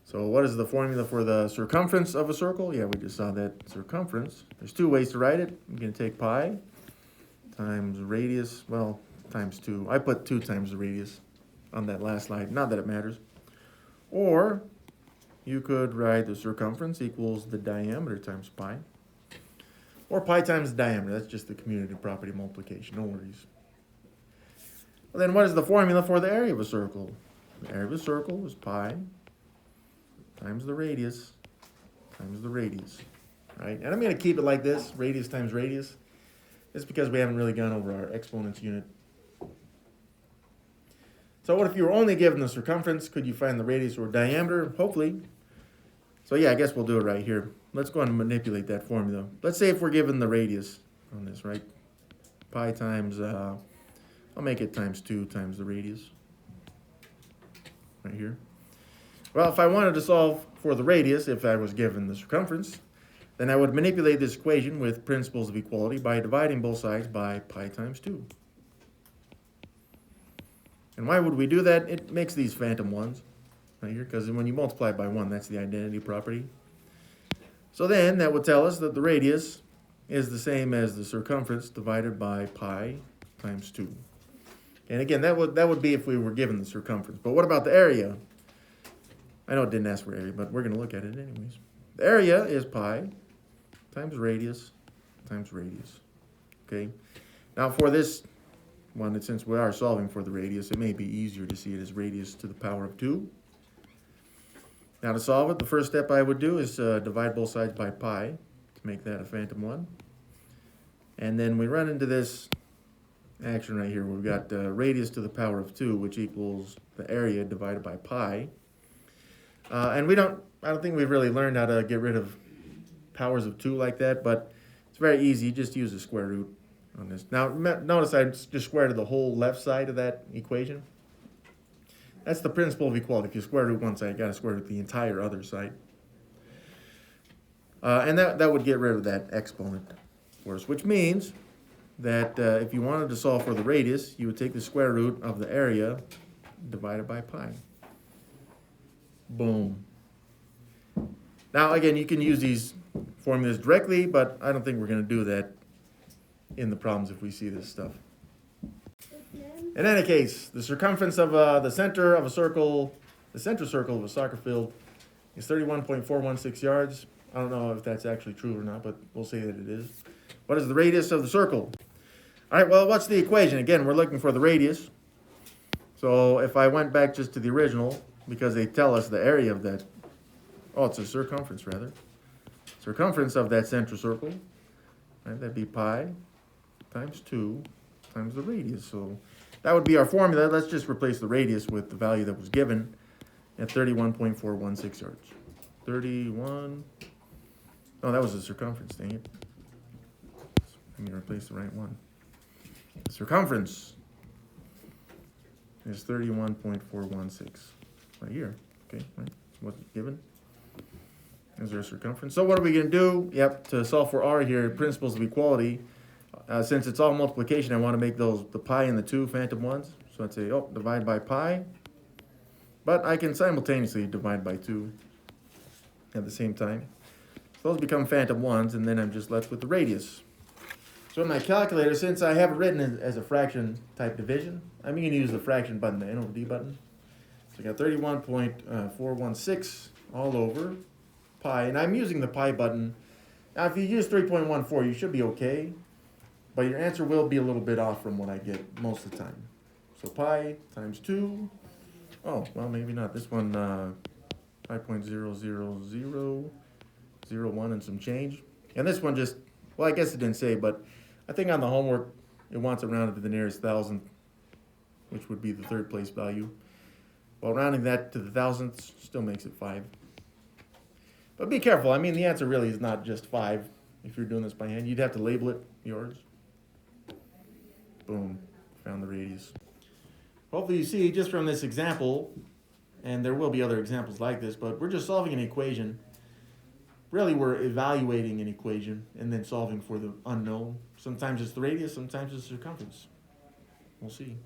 So what is the formula for the circumference of a circle? Yeah, we just saw that circumference. There's two ways to write it. I'm going to take pi times radius, well, times 2. I put 2 times the radius on that last slide, not that it matters. Or you could write the circumference equals the diameter times pi. Or pi times the diameter. That's just the commutative property multiplication, no worries. Well, then what is the formula for the area of a circle? The area of a circle is pi times the radius times the radius, right? And I'm going to keep it like this, radius times radius. It's because we haven't really gone over our exponents unit. So what if you were only given the circumference? Could you find the radius or diameter? Hopefully. So yeah, I guess we'll do it right here. Let's go ahead and manipulate that formula. Let's say if we're given the radius on this, right? Pi times, I'll make it times 2 times the radius. Right here. Well, if I wanted to solve for the radius, if I was given the circumference, then I would manipulate this equation with principles of equality by dividing both sides by pi times 2. And why would we do that? It makes these phantom ones right here, because when you multiply by 1, that's the identity property. So then that would tell us that the radius is the same as the circumference divided by pi times 2. And again, that would be if we were given the circumference. But what about the area? I know it didn't ask for area, but we're going to look at it anyways. The area is pi times radius times radius. Okay. Now for this one, since we are solving for the radius, it may be easier to see it as radius to the power of 2. Now to solve it, the first step I would do is divide both sides by pi to make that a phantom 1. And then we run into this action right here. We've got radius to the power of 2, which equals the area divided by pi. And I don't think we've really learned how to get rid of powers of 2 like that, but it's very easy. You just use the square root on this. Now, notice I just squared the whole left side of that equation. That's the principle of equality. If you square root one side, you got to square root the entire other side. And that would get rid of that exponent for us, which means that if you wanted to solve for the radius, you would take the square root of the area divided by pi. Boom. Now, again, you can use these formulas directly, but I don't think we're going to do that in the problems if we see this stuff. In any case, the circumference of the center of a circle, the center circle of a soccer field, is 31.416 yards. I don't know if that's actually true or not, but we'll say that it is. What is the radius of the circle? All right, well, what's the equation? Again, we're looking for the radius. So if I went back just to the original, because they tell us the area of that, it's a circumference rather. Circumference of that center circle, right, that'd be pi times 2 times the radius. So that would be our formula. Let's just replace the radius with the value that was given at 31.416 yards. 31, oh, that was the circumference, dang it. Let me replace the right one. The circumference is 31.416 right here. Okay, right? What's given? Is there a circumference? So what are we going to do? Yep, to solve for r here, principles of equality. Since it's all multiplication, I want to make the pi and the 2 phantom ones. So I'd say, divide by pi. But I can simultaneously divide by 2 at the same time. So those become phantom ones, and then I'm just left with the radius. So in my calculator, since I have it written as a fraction type division, I'm going to use the fraction button, the N over D button. So I got 31.416 all over pi, and I'm using the pi button. Now if you use 3.14, you should be okay, but your answer will be a little bit off from what I get most of the time. So pi times 2, well, maybe not. This one, 5.00001 and some change. And this one just, well, I guess it didn't say, but I think on the homework, it wants it rounded to the nearest thousandth, which would be the third place value. Well, rounding that to the thousandths still makes it 5. But be careful. I mean, the answer really is not just 5 if you're doing this by hand. You'd have to label it yours. Boom. Found the radius. Hopefully you see just from this example, and there will be other examples like this, but we're just solving an equation. Really, we're evaluating an equation and then solving for the unknown. Sometimes it's the radius, sometimes it's the circumference. We'll see.